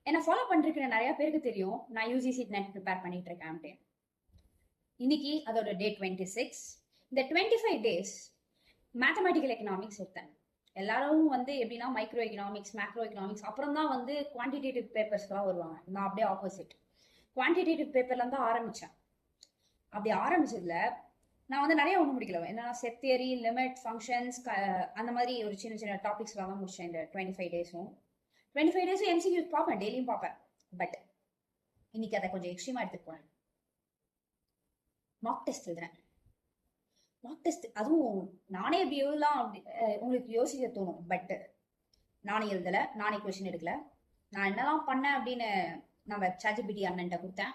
என்ன ஃபாலோ பண்ணிருக்கிற நிறைய பேருக்கு தெரியும் நான் யூஜிசி நெட் ப்ரிப்பேர் பண்ணிட்டு இருக்கேன். இன்னைக்கு அதோட டே 26. இந்த 25 days மேத்தமெட்டிக்கல் எக்கனாமிக்ஸ் எடுத்தேன். எல்லாரும் வந்து எப்படின்னா மைக்ரோ எக்கனாமிக்ஸ், மேக்ரோ எக்கனாமிக்ஸ், அப்புறம் தான் வந்து குவான்டிடேட்டிவ் பேப்பர்ஸ்லாம் வருவாங்க. நான் அப்படியே ஆப்போசிட், குவான்டிடேட்டிவ் பேப்பர்ல தான் ஆரம்பிச்சேன். அப்படி ஆரம்பிச்சதுல நான் வந்து நிறைய ஒன்றும் முடிக்கல. என்னன்னா செட் தியரி, லிமிட், ஃபங்க்ஷன்ஸ், அந்த மாதிரி ஒரு சின்ன சின்ன டாபிக்ஸ்லாம் தான் முடிச்சேன் இந்த 25 days. 25 days எம்சிக்யூ பார்ப்பேன், டெய்லியும் பார்ப்பேன். பட் இன்னைக்கு அதை கொஞ்சம் எக்ஸ்ட்ரீமா எடுத்துட்டு போனேன். மார்க் டெஸ்ட் எழுதுறேன். மார்க் டெஸ்ட் அதுவும் நானே எப்படி எழுதலாம் உங்களுக்கு யோசிக்க தோணும். பட் நானே எழுதல, நானே கொஸ்டின் எடுக்கல. நான் என்னெல்லாம் பண்ணேன் அப்படின்னு நம்ம சாட்ஜிபிடி அண்ணன்ட்ட கொடுத்தேன்.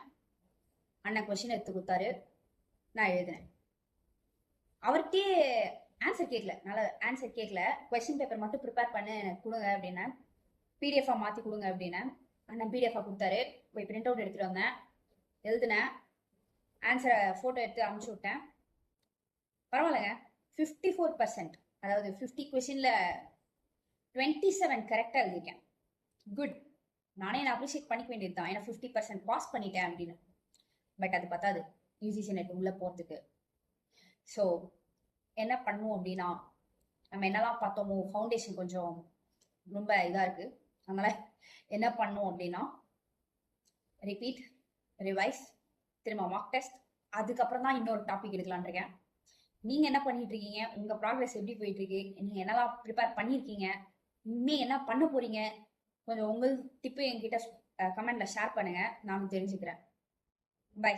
அண்ணன் கொஸ்டின் எடுத்து கொடுத்தாரு, நான் எழுதினேன். அவர்கிட்டே ஆன்சர் கேட்கல, நல்ல ஆன்சர் கேட்கல. கொஸ்டின் பேப்பர் மட்டும் ப்ரிப்பேர் பண்ணு எனக்கு கொடுங்க அப்படின்னா, பிடிஎஃபா மாற்றி கொடுங்க அப்படின்னா அண்ணன் பிடிஎஃபா கொடுத்தாரு. போய் பிரிண்ட் அவுட் எடுத்துட்டு வந்தேன், எழுதினேன், ஆன்சரை ஃபோட்டோ எடுத்து அனுப்பிச்சு விட்டேன். பரவாயில்லைங்க, 54%, அதாவது 50 கொஸ்டின்ல 27 கரெக்டாக எழுதியிருக்கேன். குட். நானே என்ன அப்ரிஷியேட் பண்ணிக்க வேண்டியது தான், ஏன்னா 50% பாஸ் பண்ணிட்டேன் அப்படின்னு. பட் அது பத்தாது யூஜிசி நெட் உள்ள போகிறதுக்கு. ஸோ என்ன பண்ணுவோம் அப்படின்னா, நம்ம என்னெல்லாம் பார்த்தோமோ ஃபவுண்டேஷன் கொஞ்சம் ரொம்ப இதாக இருக்குது. அதனால என்ன பண்ணுவோம் அப்படின்னா, ரிப்பீட், ரிவைஸ், திரும்ப மார்க் டெஸ்ட், அதுக்கப்புறம் தான் இன்னொரு டாபிக் எடுக்கலான் இருக்கேன். நீங்க என்ன பண்ணிட்டு இருக்கீங்க? உங்க ப்ராக்ரஸ் எப்படி போயிட்டு இருக்கு? நீங்க என்னெல்லாம் ப்ரிப்பேர் பண்ணிருக்கீங்க? இனிமே என்ன பண்ண போறீங்க? கொஞ்சம் உங்கள் டிப்பு என்கிட்ட கமெண்ட்ல ஷேர் பண்ணுங்க, நானும் தெரிஞ்சுக்கிறேன். பை.